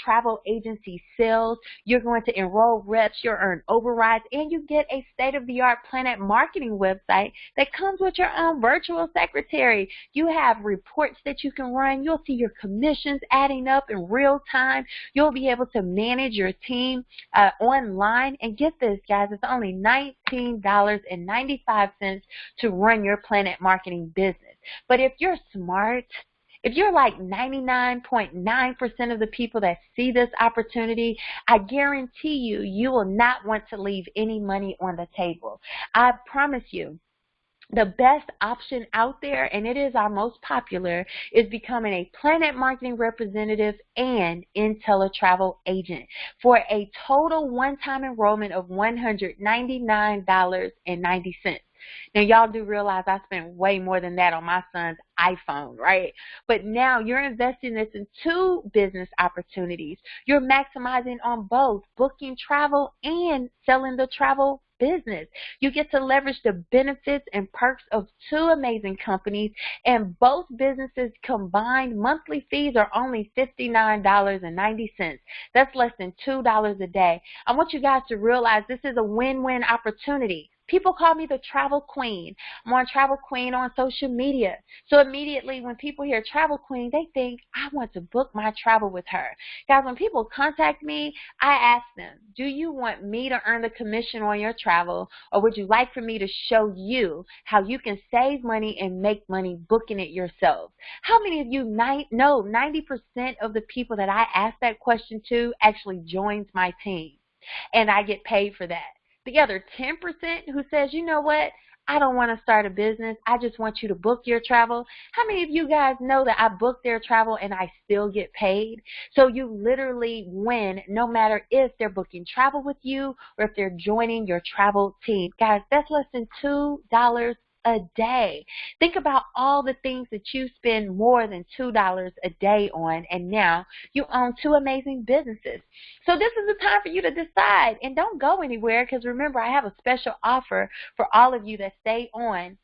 travel agency sales. You're going to enroll reps, you'll earn overrides, and you get a state-of-the-art Planet Marketing website that comes with your own virtual secretary. You have reports that you can run. You'll see your commissions adding up in real time. You'll be able to manage your team online. And get this, guys, it's only $19.95 to run your Planet Marketing business. But if you're smart, if you're like 99.9% of the people that see this opportunity, I guarantee you, you will not want to leave any money on the table. I promise you. The best option out there, and it is our most popular, is becoming a Planet Marketing representative and IntelliTravel agent for a total one-time enrollment of $199.90. Now, y'all do realize I spent way more than that on my son's iPhone, right? But now you're investing this in two business opportunities. You're maximizing on both, booking travel and selling the travel business. You get to leverage the benefits and perks of two amazing companies, and both businesses combined monthly fees are only $59.90. That's less than $2 a day. I want you guys to realize this is a win-win opportunity. People call me the Travel Queen. I'm on Travel Queen on social media. So immediately when people hear Travel Queen, they think, I want to book my travel with her. Guys, when people contact me, I ask them, do you want me to earn the commission on your travel, or would you like for me to show you how you can save money and make money booking it yourself? How many of you know 90% of the people that I ask that question to actually joins my team, and I get paid for that? The other 10% who says, you know what, I don't want to start a business, I just want you to book your travel. How many of you guys know that I book their travel and I still get paid? So you literally win no matter if they're booking travel with you or if they're joining your travel team. Guys, that's less than $2 a day. Think about all the things that you spend more than $2 a day on, and now you own two amazing businesses. So this is the time for you to decide, and don't go anywhere, because remember, I have a special offer for all of you that stay on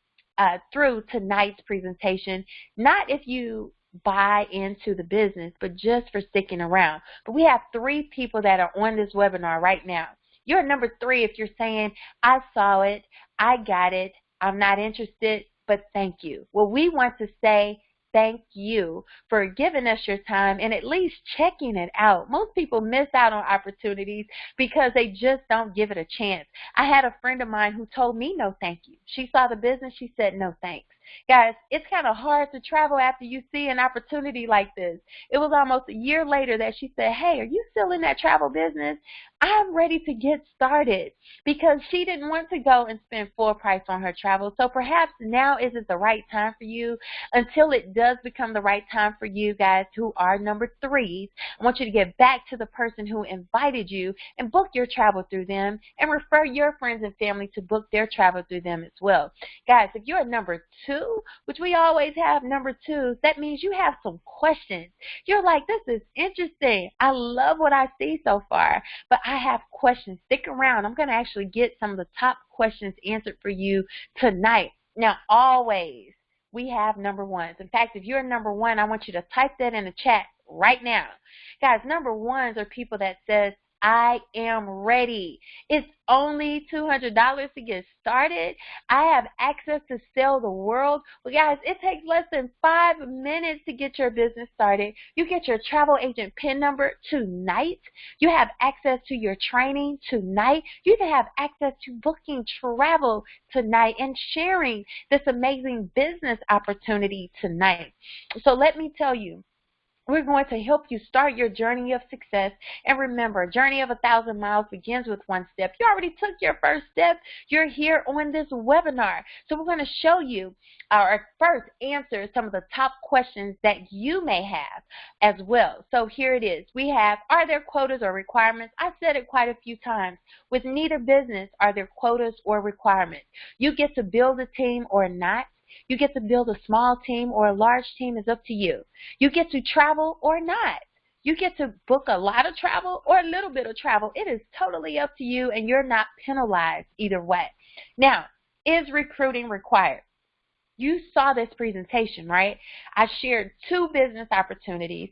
through tonight's presentation. Not if you buy into the business, but just for sticking around. But we have 3 people that are on this webinar right now. You're number 3 if you're saying, I saw it, I got it, I'm not interested, but thank you. Well, we want to say thank you for giving us your time and at least checking it out. Most people miss out on opportunities because they just don't give it a chance. I had a friend of mine who told me no thank you. She saw the business, she said no thanks. Guys, it's kind of hard to travel after you see an opportunity like this. It was almost a year later that she said, hey, are you still in that travel business? I'm ready to get started, because she didn't want to go and spend full price on her travel. So perhaps now isn't the right time for you. Until it does become the right time for you guys who are number 3s, I want you to get back to the person who invited you and book your travel through them, and refer your friends and family to book their travel through them as well. Guys, if you're a number 2, which we always have number 2s, that means you have some questions. You're like, this is interesting. I love what I see so far, but I have questions. Stick around. I'm going to actually get some of the top questions answered for you tonight. Now, always, we have number 1s. In fact, if you're a number 1, I want you to type that in the chat right now. Guys, number 1s are people that says, I am ready. It's only $200 to get started. I have access to sell the world. Well, guys, it takes less than 5 minutes to get your business started. You get your travel agent PIN number tonight. You have access to your training tonight. You even have access to booking travel tonight and sharing this amazing business opportunity tonight. So let me tell you, we're going to help you start your journey of success. And remember, a journey of 1,000 miles begins with one step. You already took your first step. You're here on this webinar. So we're going to show you our first answer some of the top questions that you may have as well. So here it is. We have, are there quotas or requirements? I said it quite a few times. With neither business, are there quotas or requirements? You get to build a team or not. You get to build a small team or a large team, is up to you. You get to travel or not. You get to book a lot of travel or a little bit of travel. It is totally up to you, and you're not penalized either way. Now, is recruiting required? You saw this presentation, right? I shared 2 business opportunities.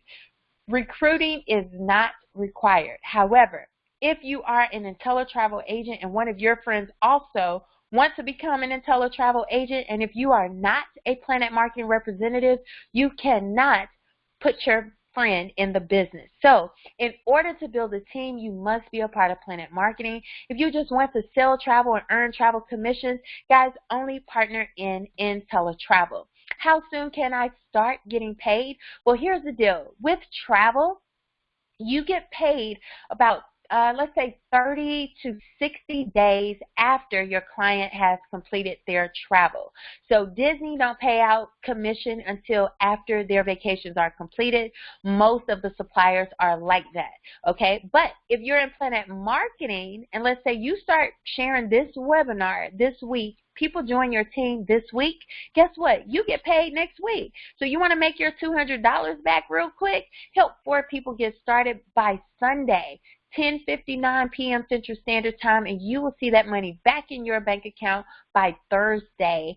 Recruiting is not required. However, if you are an IntelliTravel agent and one of your friends also want to become an IntelliTravel agent, and if you are not a Planet Marketing representative, you cannot put your friend in the business. So in order to build a team, you must be a part of Planet Marketing. If you just want to sell travel and earn travel commissions, guys, only partner in IntelliTravel. How soon can I start getting paid? Well, here's the deal. With travel, you get paid about let's say 30 to 60 days after your client has completed their travel. So Disney don't pay out commission until after their vacations are completed. Most of the suppliers are like that, okay? But if you're in Planet Marketing, and let's say you start sharing this webinar this week, people join your team this week, guess what? You get paid next week. So you want to make your $200 back real quick? Help 4 people get started by Sunday, 10:59 p.m. Central Standard Time, and you will see that money back in your bank account by Thursday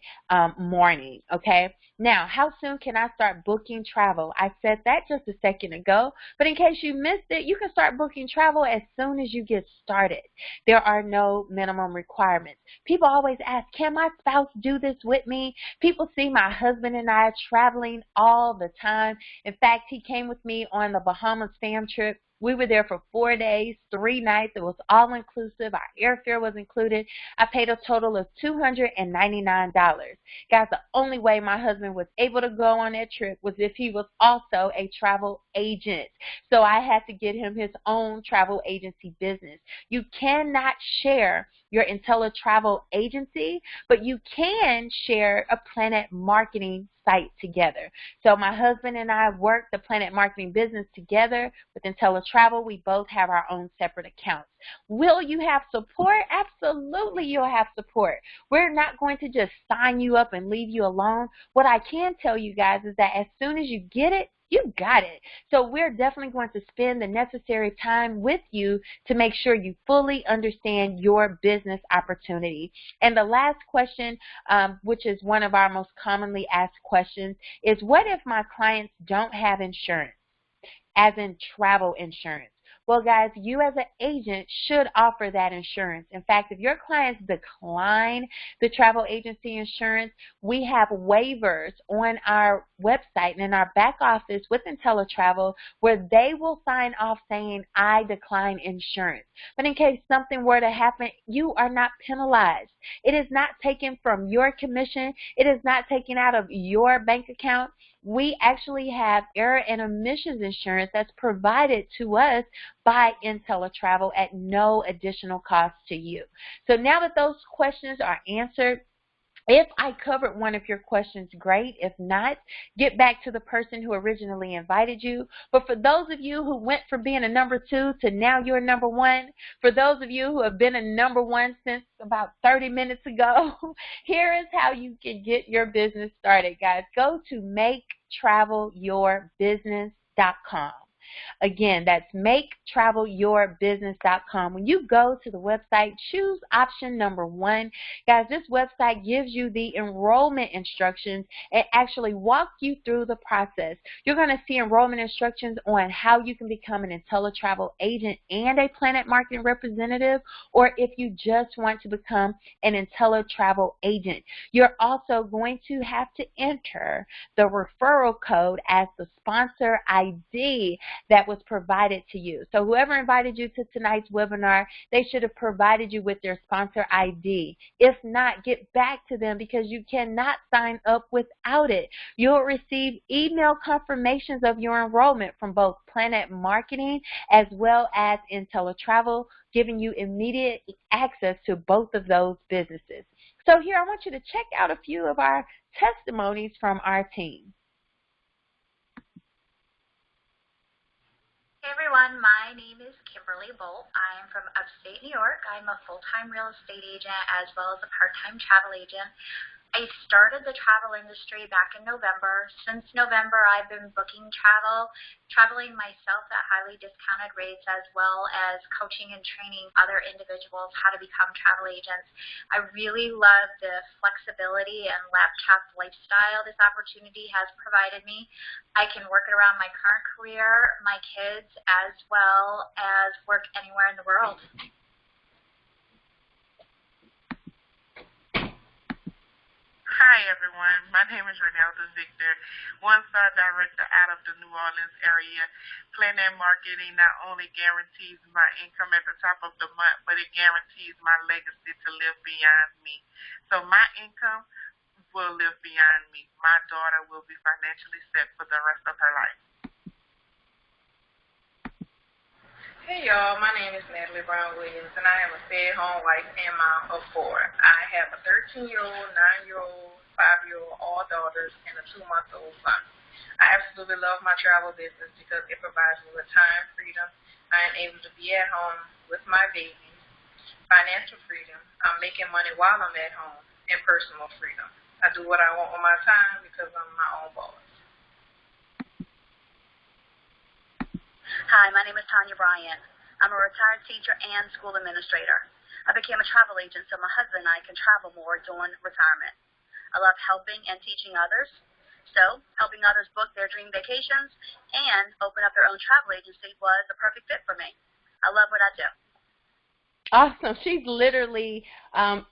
morning, okay? Now, how soon can I start booking travel? I said that just a second ago, but in case you missed it, you can start booking travel as soon as you get started. There are no minimum requirements. People always ask, can my spouse do this with me? People see my husband and I traveling all the time. In fact, he came with me on the Bahamas fam trip. We were there for 4 days, 3 nights. It was all inclusive. Our airfare was included. I paid a total of $299. Guys, the only way my husband was able to go on that trip was if he was also a travel agent. So I had to get him his own travel agency business. You cannot share your IntelliTravel agency, but you can share a Planet Marketing site together. So my husband and I work the Planet Marketing business together with IntelliTravel. We both have our own separate accounts. Will you have support? Absolutely, you'll have support. We're not going to just sign you up and leave you alone. What I can tell you guys is that as soon as you get it, you got it. So we're definitely going to spend the necessary time with you to make sure you fully understand your business opportunity. And the last question, which is one of our most commonly asked questions, is what if my clients don't have insurance, as in travel insurance? Well, guys, you as an agent should offer that insurance. In fact, if your clients decline the travel agency insurance, we have waivers on our website and in our back office with IntelliTravel where they will sign off saying, I decline insurance. But in case something were to happen, you are not penalized. It is not taken from your commission. It is not taken out of your bank account. We actually have error and omissions insurance that's provided to us by IntelliTravel at no additional cost to you. So now that those questions are answered, if I covered one of your questions, great. If not, get back to the person who originally invited you. But for those of you who went from being a number 2 to now you're number 1, for those of you who have been a number 1 since about 30 minutes ago, here is how you can get your business started, guys. Go to maketravelyourbusiness.com. Again, that's maketravelyourbusiness.com. When you go to the website, choose option number 1. Guys, this website gives you the enrollment instructions and actually walk you through the process. You're going to see enrollment instructions on how you can become an IntelliTravel agent and a Planet Marketing representative, or if you just want to become an IntelliTravel agent. You're also going to have to enter the referral code as the sponsor ID that was provided to you. So whoever invited you to tonight's webinar, they should have provided you with their sponsor ID. If not, get back to them because you cannot sign up without it. You'll receive email confirmations of your enrollment from both Planet Marketing as well as IntelliTravel, giving you immediate access to both of those businesses. So here I want you to check out a few of our testimonies from our team. Hey everyone, my name is Kimberly Bolt. I'm from upstate New York. I'm a full-time real estate agent as well as a part-time travel agent. I started the travel industry back in November. Since November, I've been booking traveling myself at highly discounted rates, as well as coaching and training other individuals how to become travel agents. I really love the flexibility and laptop lifestyle this opportunity has provided me. I can work it around my current career, my kids, as well as work anywhere in the world. Hi everyone, my name is Renelda Victor, one-star director out of the New Orleans area. Planet Marketing not only guarantees my income at the top of the month, but it guarantees my legacy to live beyond me. So my income will live beyond me. My daughter will be financially set for the rest of her life. Hey y'all, my name is Natalie Brown Williams, and I am a stay-at-home wife and mom of 4. I have a 13-year-old, 9-year-old, 5-year-old, all daughters, and a 2-month-old son. I absolutely love my travel business because it provides me with time freedom. I am able to be at home with my babies, financial freedom. I'm making money while I'm at home, and personal freedom. I do what I want with my time because I'm my own boss. Hi, my name is Tanya Bryant. I'm a retired teacher and school administrator. I became a travel agent so my husband and I can travel more during retirement. I love helping and teaching others. So, helping others book their dream vacations and open up their own travel agency was a perfect fit for me. I love what I do. Awesome. She's literally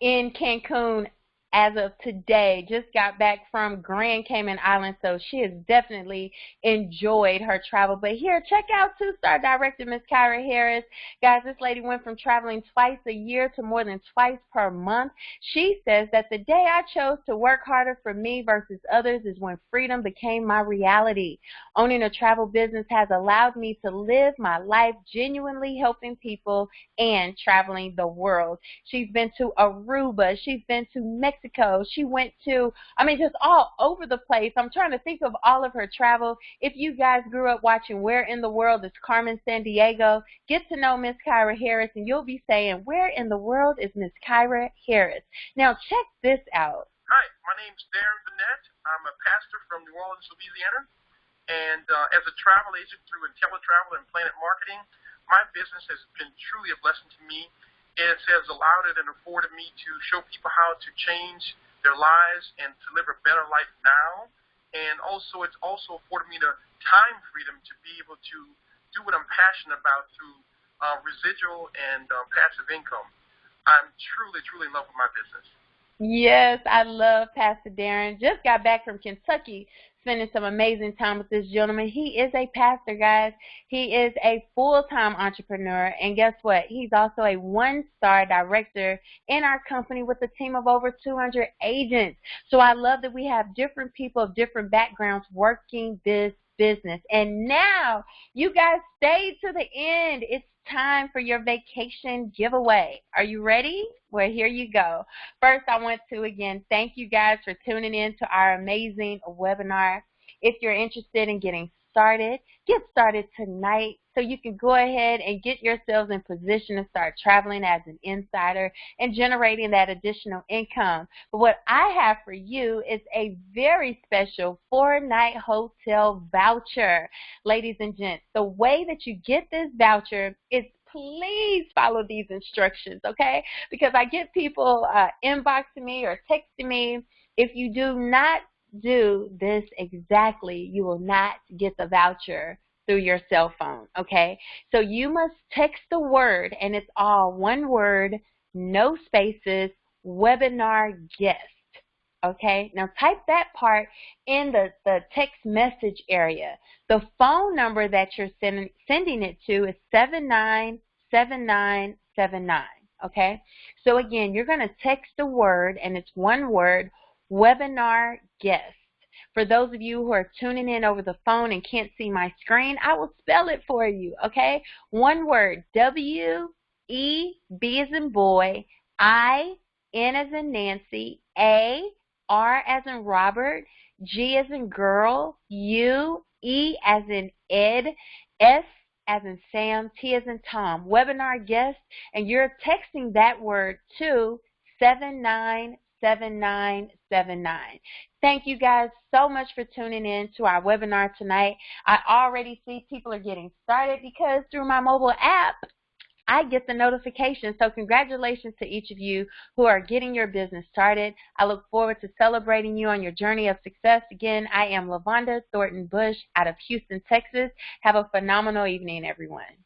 in Cancun as of today, just got back from Grand Cayman Islands, so she has definitely enjoyed her travel. But here, check out 2-star director Miss Kyra Harris. Guys, this lady went from traveling twice a year to more than twice per month. She says that the day I chose to work harder for me versus others is when freedom became my reality. Owning a travel business has allowed me to live my life genuinely helping people and traveling the world. She's been to Aruba. She's been to Mexico. She went to, just all over the place. I'm trying to think of all of her travel. If you guys grew up watching Where in the World is Carmen Sandiego, get to know Miss Kyra Harris, and you'll be saying, where in the world is Miss Kyra Harris? Now, check this out. Hi, my name's Darren Burnett. I'm a pastor from New Orleans, Louisiana. And as a travel agent through IntelliTravel and Planet Marketing, my business has been truly a blessing to me. It has allowed it and afforded me to show people how to change their lives and to live a better life now. And also, it's also afforded me the time freedom to be able to do what I'm passionate about through residual and passive income. I'm truly, truly in love with my business. Yes, I love Pastor Darren. Just got back from Kentucky, spending some amazing time with this gentleman. He is a pastor, guys. He is a full-time entrepreneur, and guess what? He's also a 1-star director in our company with a team of over 200 agents. So I love that we have different people of different backgrounds working this business. And now, you guys stay to the end. It's time for your vacation giveaway. Are you ready? Well, here you go. First, I want to, again, thank you guys for tuning in to our amazing webinar. If you're interested in getting started, get started tonight. so you can go ahead and get yourselves in position to start traveling as an insider and generating that additional income. But what I have for you is a very special 4-night hotel voucher. Ladies and gents, the way that you get this voucher is please follow these instructions, okay? Because I get people inboxing me or texting me. If you do not do this exactly, you will not get the voucher through your cell phone, okay? So you must text the word, and it's all one word, no spaces, webinar guest. Okay, now type that part in the text message area. The phone number that you're sending it to is 797979. Okay, so again, you're going to text the word, and it's one word, webinar guest. For those of you who are tuning in over the phone and can't see my screen, I will spell it for you, okay? One word, W-E, B as in boy, I, N as in Nancy, A, R as in Robert, G as in girl, U, E as in Ed, S as in Sam, T as in Tom. Webinar guest, and you're texting that word to 797979. Thank you guys so much for tuning in to our webinar tonight. I already see people are getting started because through my mobile app, I get the notification. So congratulations to each of you who are getting your business started. I look forward to celebrating you on your journey of success. Again, I am LaVonda Thornton-Bush out of Houston, Texas. Have a phenomenal evening, everyone.